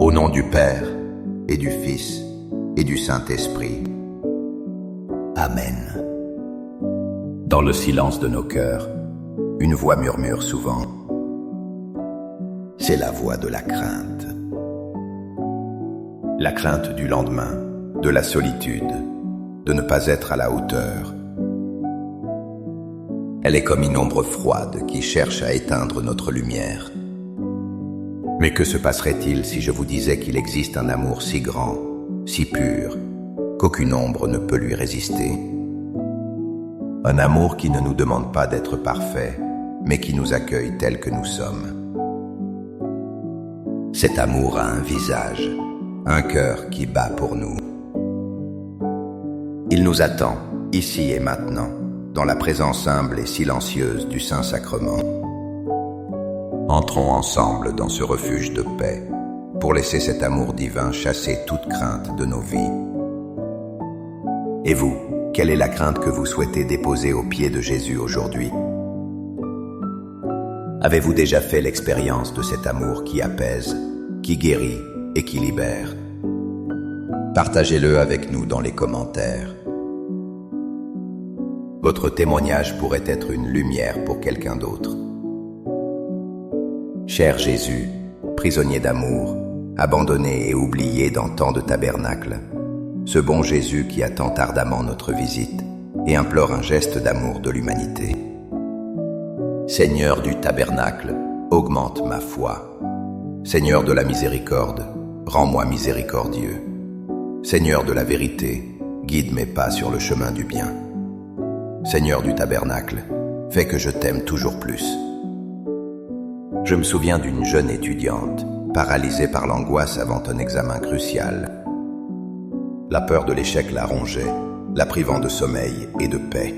Au nom du Père, et du Fils, et du Saint-Esprit. Amen. Dans le silence de nos cœurs, une voix murmure souvent. C'est la voix de la crainte. La crainte du lendemain, de la solitude, de ne pas être à la hauteur. Elle est comme une ombre froide qui cherche à éteindre notre lumière. Mais que se passerait-il si je vous disais qu'il existe un amour si grand, si pur, qu'aucune ombre ne peut lui résister? Un amour qui ne nous demande pas d'être parfait, mais qui nous accueille tels que nous sommes. Cet amour a un visage, un cœur qui bat pour nous. Il nous attend, ici et maintenant, dans la présence humble et silencieuse du Saint-Sacrement. Entrons ensemble dans ce refuge de paix, pour laisser cet amour divin chasser toute crainte de nos vies. Et vous, quelle est la crainte que vous souhaitez déposer aux pieds de Jésus aujourd'hui? Avez-vous déjà fait l'expérience de cet amour qui apaise, qui guérit et qui libère? Partagez-le avec nous dans les commentaires. Votre témoignage pourrait être une lumière pour quelqu'un d'autre. Cher Jésus, prisonnier d'amour, abandonné et oublié dans tant de tabernacles, ce bon Jésus qui attend ardemment notre visite et implore un geste d'amour de l'humanité. Seigneur du tabernacle, augmente ma foi. Seigneur de la miséricorde, rends-moi miséricordieux. Seigneur de la vérité, guide mes pas sur le chemin du bien. Seigneur du tabernacle, fais que je t'aime toujours plus. Je me souviens d'une jeune étudiante, paralysée par l'angoisse avant un examen crucial. La peur de l'échec la rongeait, la privant de sommeil et de paix.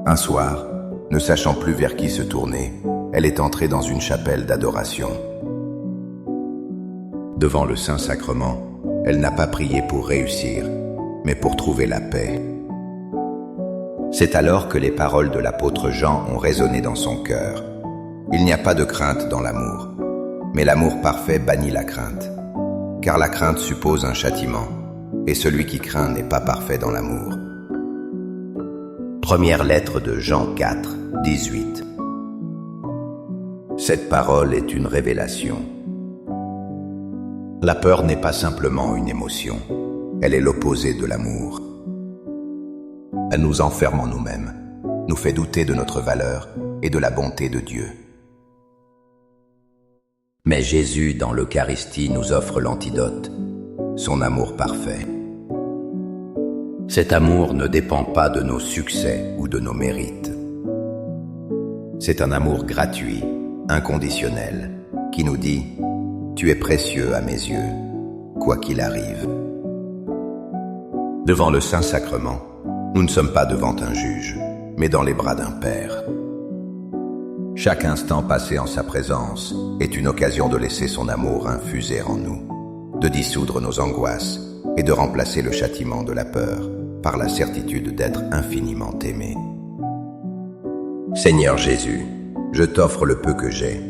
Un soir, ne sachant plus vers qui se tourner, elle est entrée dans une chapelle d'adoration. Devant le Saint-Sacrement, elle n'a pas prié pour réussir, mais pour trouver la paix. C'est alors que les paroles de l'apôtre Jean ont résonné dans son cœur. Il n'y a pas de crainte dans l'amour, mais l'amour parfait bannit la crainte, car la crainte suppose un châtiment, et celui qui craint n'est pas parfait dans l'amour. Première lettre de Jean 4, 18. Cette parole est une révélation. La peur n'est pas simplement une émotion, elle est l'opposé de l'amour. Elle nous enferme en nous-mêmes, nous fait douter de notre valeur et de la bonté de Dieu. Mais Jésus, dans l'Eucharistie, nous offre l'antidote, son amour parfait. Cet amour ne dépend pas de nos succès ou de nos mérites. C'est un amour gratuit, inconditionnel, qui nous dit « Tu es précieux à mes yeux, quoi qu'il arrive ». Devant le Saint-Sacrement, nous ne sommes pas devant un juge, mais dans les bras d'un Père. Chaque instant passé en sa présence est une occasion de laisser son amour infuser en nous, de dissoudre nos angoisses et de remplacer le châtiment de la peur par la certitude d'être infiniment aimé. Seigneur Jésus, je t'offre le peu que j'ai,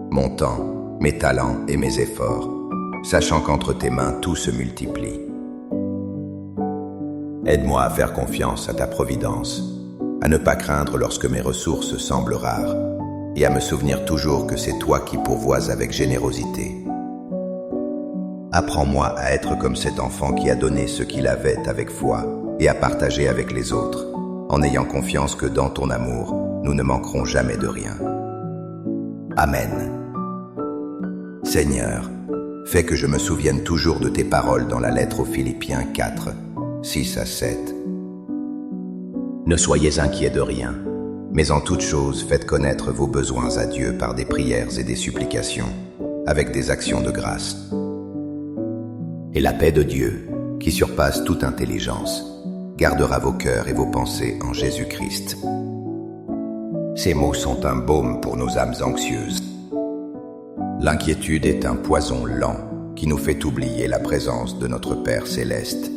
mon temps, mes talents et mes efforts, sachant qu'entre tes mains tout se multiplie. Aide-moi à faire confiance à ta providence, à ne pas craindre lorsque mes ressources semblent rares, et à me souvenir toujours que c'est toi qui pourvois avec générosité. Apprends-moi à être comme cet enfant qui a donné ce qu'il avait avec foi et à partager avec les autres, en ayant confiance que dans ton amour, nous ne manquerons jamais de rien. Amen. Seigneur, fais que je me souvienne toujours de tes paroles dans la lettre aux Philippiens 4, 6 à 7. Ne soyez inquiets de rien, mais en toute chose faites connaître vos besoins à Dieu par des prières et des supplications, avec des actions de grâce. Et la paix de Dieu, qui surpasse toute intelligence, gardera vos cœurs et vos pensées en Jésus-Christ. Ces mots sont un baume pour nos âmes anxieuses. L'inquiétude est un poison lent qui nous fait oublier la présence de notre Père céleste.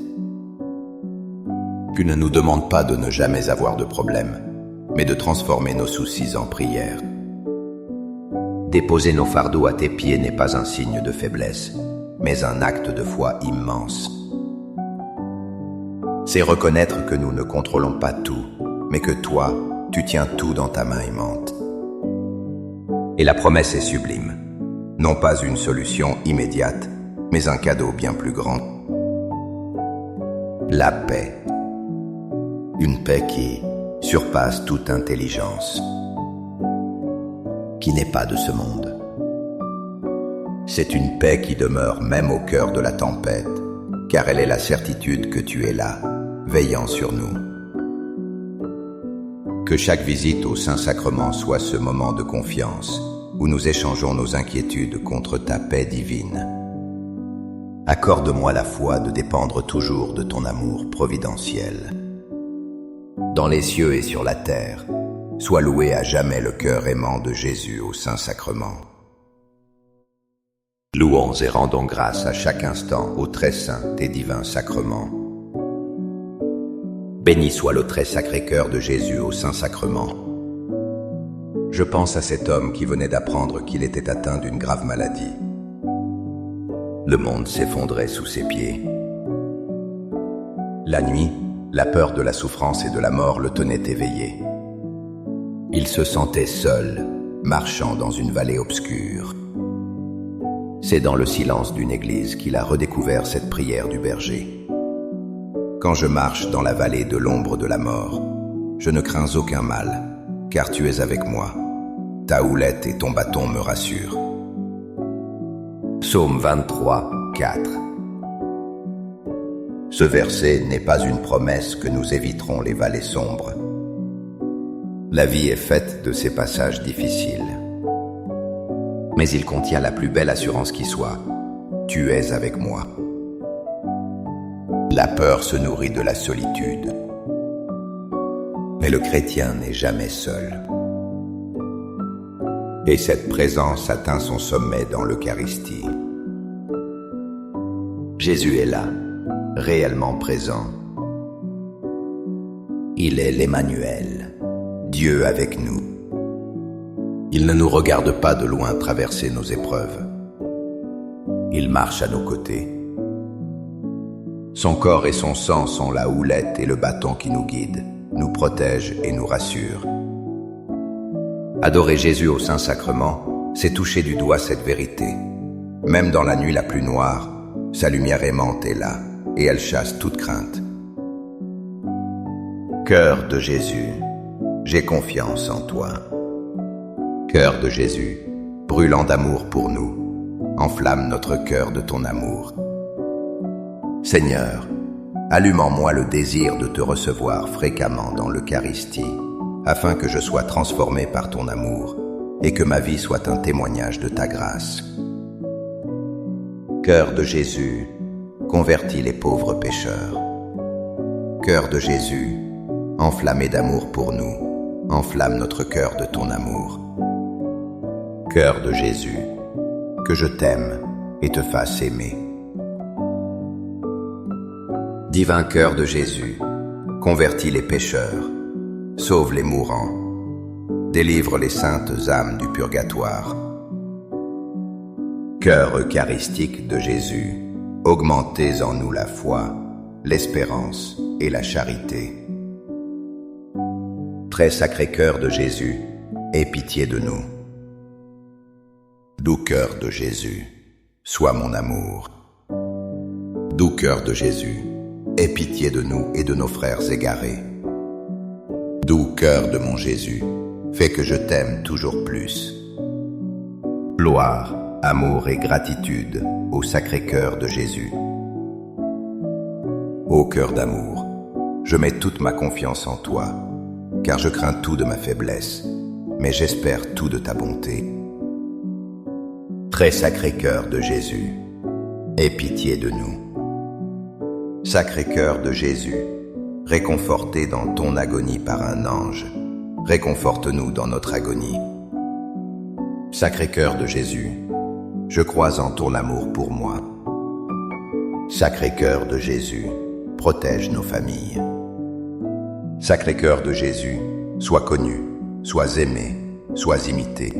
Puis ne nous demande pas de ne jamais avoir de problème, mais de transformer nos soucis en prières. Déposer nos fardeaux à tes pieds n'est pas un signe de faiblesse, mais un acte de foi immense. C'est reconnaître que nous ne contrôlons pas tout, mais que toi, tu tiens tout dans ta main aimante. Et la promesse est sublime. Non pas une solution immédiate, mais un cadeau bien plus grand. La paix. Une paix qui surpasse toute intelligence, qui n'est pas de ce monde. C'est une paix qui demeure même au cœur de la tempête, car elle est la certitude que tu es là, veillant sur nous. Que chaque visite au Saint-Sacrement soit ce moment de confiance, où nous échangeons nos inquiétudes contre ta paix divine. Accorde-moi la foi de dépendre toujours de ton amour providentiel. Dans les cieux et sur la terre, sois loué à jamais le cœur aimant de Jésus au Saint-Sacrement. Louons et rendons grâce à chaque instant au très saint et divin sacrement. Béni soit le très sacré cœur de Jésus au Saint-Sacrement. Je pense à cet homme qui venait d'apprendre qu'il était atteint d'une grave maladie. Le monde s'effondrait sous ses pieds. La nuit, la peur de la souffrance et de la mort le tenait éveillé. Il se sentait seul, marchant dans une vallée obscure. C'est dans le silence d'une église qu'il a redécouvert cette prière du berger. Quand je marche dans la vallée de l'ombre de la mort, je ne crains aucun mal, car tu es avec moi. Ta houlette et ton bâton me rassurent. Psaume 23, 4. Ce verset n'est pas une promesse que nous éviterons les vallées sombres. La vie est faite de ces passages difficiles. Mais il contient la plus belle assurance qui soit. Tu es avec moi. La peur se nourrit de la solitude. Mais le chrétien n'est jamais seul. Et cette présence atteint son sommet dans l'Eucharistie. Jésus est là, réellement présent. Il est l'Emmanuel, Dieu avec nous. Il ne nous regarde pas de loin traverser nos épreuves. Il marche à nos côtés. Son corps et son sang sont la houlette et le bâton qui nous guident, nous protègent et nous rassurent. Adorer Jésus au Saint-Sacrement, c'est toucher du doigt cette vérité. Même dans la nuit la plus noire, sa lumière aimante est là, et elle chasse toute crainte. Cœur de Jésus, j'ai confiance en toi. Cœur de Jésus, brûlant d'amour pour nous, enflamme notre cœur de ton amour. Seigneur, allume en moi le désir de te recevoir fréquemment dans l'Eucharistie, afin que je sois transformé par ton amour et que ma vie soit un témoignage de ta grâce. Cœur de Jésus, convertis les pauvres pécheurs. Cœur de Jésus, enflammé d'amour pour nous, enflamme notre cœur de ton amour. Cœur de Jésus, que je t'aime et te fasse aimer. Divin cœur de Jésus, convertis les pécheurs, sauve les mourants, délivre les saintes âmes du purgatoire. Cœur eucharistique de Jésus, augmentez en nous la foi, l'espérance et la charité. Très sacré cœur de Jésus, aie pitié de nous. Doux cœur de Jésus, sois mon amour. Doux cœur de Jésus, aie pitié de nous et de nos frères égarés. Doux cœur de mon Jésus, fais que je t'aime toujours plus. Gloire, amour et gratitude au sacré cœur de Jésus. Ô cœur d'amour, je mets toute ma confiance en toi, car je crains tout de ma faiblesse, mais j'espère tout de ta bonté. Très sacré cœur de Jésus, aie pitié de nous. Sacré cœur de Jésus, réconforté dans ton agonie par un ange, réconforte-nous dans notre agonie. Sacré cœur de Jésus, je crois en ton amour pour moi. Sacré cœur de Jésus, protège nos familles. Sacré cœur de Jésus, sois connu, sois aimé, sois imité.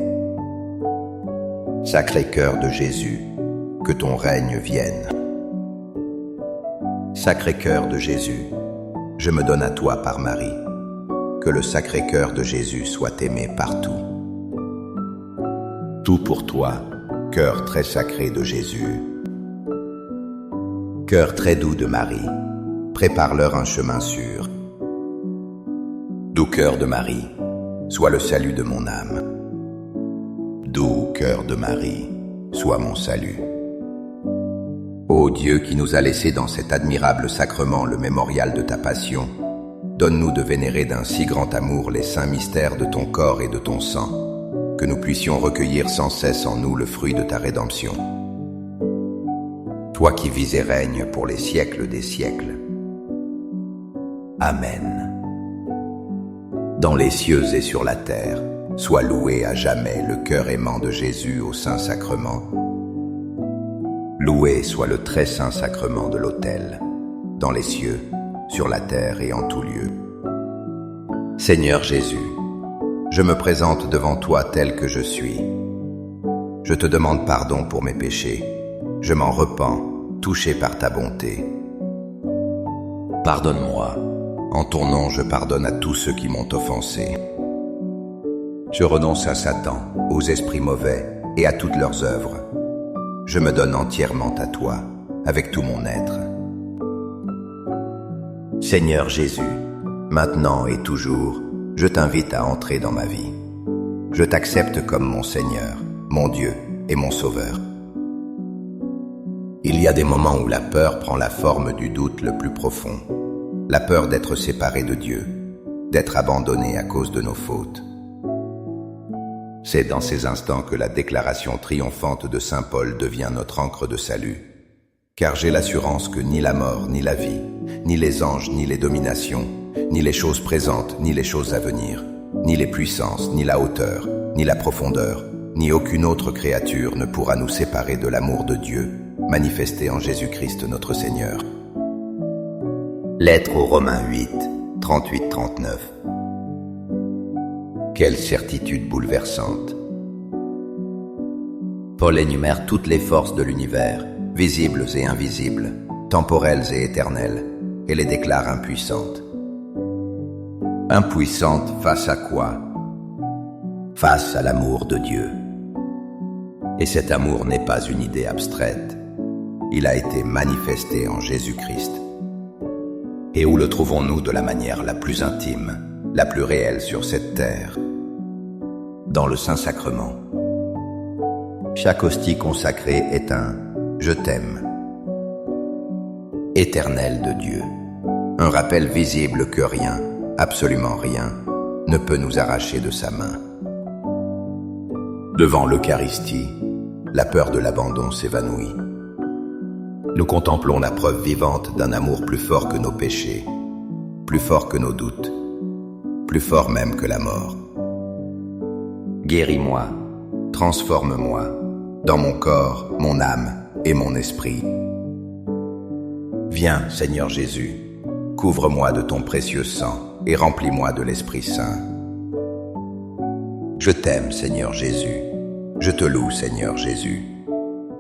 Sacré-Cœur de Jésus, que ton règne vienne. Sacré-Cœur de Jésus, je me donne à toi par Marie. Que le Sacré-Cœur de Jésus soit aimé partout. Tout pour toi, cœur très sacré de Jésus. Cœur très doux de Marie, prépare-leur un chemin sûr. Doux cœur de Marie, sois le salut de mon âme. Doux cœur de Marie, sois mon salut. Ô Dieu qui nous a laissé dans cet admirable sacrement le mémorial de ta passion, donne-nous de vénérer d'un si grand amour les saints mystères de ton corps et de ton sang, que nous puissions recueillir sans cesse en nous le fruit de ta rédemption. Toi qui vis et règnes pour les siècles des siècles. Amen. Dans les cieux et sur la terre, sois loué à jamais le cœur aimant de Jésus au Saint-Sacrement. Loué soit le très saint sacrement de l'autel, dans les cieux, sur la terre et en tout lieu. Seigneur Jésus, je me présente devant toi tel que je suis. Je te demande pardon pour mes péchés. Je m'en repens, touché par ta bonté. Pardonne-moi. En ton nom, je pardonne à tous ceux qui m'ont offensé. Je renonce à Satan, aux esprits mauvais et à toutes leurs œuvres. Je me donne entièrement à toi, avec tout mon être. Seigneur Jésus, maintenant et toujours, je t'invite à entrer dans ma vie. Je t'accepte comme mon Seigneur, mon Dieu et mon Sauveur. Il y a des moments où la peur prend la forme du doute le plus profond. La peur d'être séparé de Dieu, d'être abandonné à cause de nos fautes. C'est dans ces instants que la déclaration triomphante de Saint Paul devient notre ancre de salut. Car j'ai l'assurance que ni la mort, ni la vie, ni les anges, ni les dominations, ni les choses présentes, ni les choses à venir, ni les puissances, ni la hauteur, ni la profondeur, ni aucune autre créature ne pourra nous séparer de l'amour de Dieu, manifesté en Jésus-Christ notre Seigneur. Lettre aux Romains 8, 38-39. Quelle certitude bouleversante! Paul énumère toutes les forces de l'univers, visibles et invisibles, temporelles et éternelles, et les déclare impuissantes. Impuissantes face à quoi? Face à l'amour de Dieu. Et cet amour n'est pas une idée abstraite. Il a été manifesté en Jésus-Christ. Et où le trouvons-nous de la manière la plus intime, la plus réelle sur cette terre? Dans le Saint-Sacrement. Chaque hostie consacrée est un « Je t'aime » éternel de Dieu. Un rappel visible que rien, absolument rien, ne peut nous arracher de sa main. Devant l'Eucharistie, la peur de l'abandon s'évanouit. Nous contemplons la preuve vivante d'un amour plus fort que nos péchés, plus fort que nos doutes, plus fort même que la mort. Guéris-moi, transforme-moi, dans mon corps, mon âme et mon esprit. Viens, Seigneur Jésus, couvre-moi de ton précieux sang et remplis-moi de l'Esprit Saint. Je t'aime, Seigneur Jésus, je te loue, Seigneur Jésus.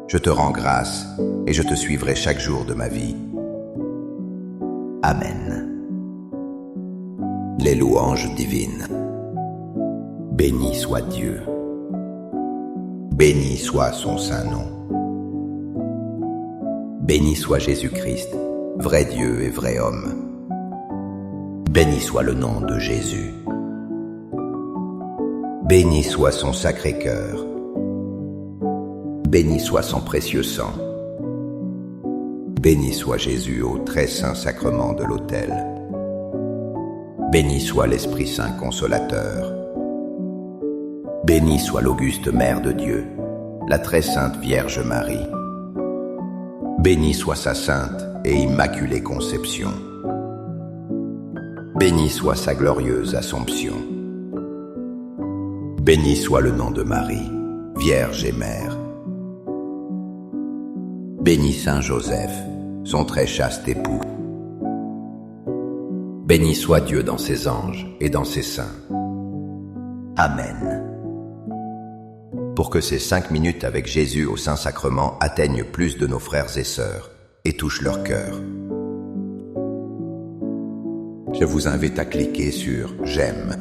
Je te rends grâce et je te suivrai chaque jour de ma vie. Amen. Les louanges divines. Béni soit Dieu. Béni soit son saint nom. Béni soit Jésus-Christ, vrai Dieu et vrai homme. Béni soit le nom de Jésus. Béni soit son sacré cœur. Béni soit son précieux sang. Béni soit Jésus au très saint sacrement de l'autel. Béni soit l'Esprit Saint consolateur. Béni soit l'auguste Mère de Dieu, la très sainte Vierge Marie. Béni soit sa sainte et immaculée conception. Béni soit sa glorieuse Assomption. Béni soit le nom de Marie, Vierge et Mère. Béni Saint Joseph, son très chaste époux. Béni soit Dieu dans ses anges et dans ses saints. Amen. pour que ces 5 minutes avec Jésus au Saint-Sacrement atteignent plus de nos frères et sœurs et touchent leur cœur. Je vous invite à cliquer sur « J'aime »,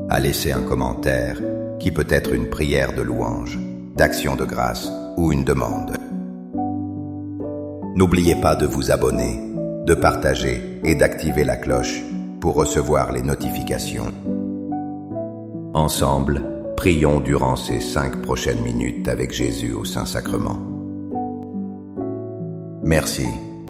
à laisser un commentaire qui peut être une prière de louange, d'action de grâce ou une demande. N'oubliez pas de vous abonner, de partager et d'activer la cloche pour recevoir les notifications. Ensemble, prions durant ces 5 prochaines minutes avec Jésus au Saint-Sacrement. Merci.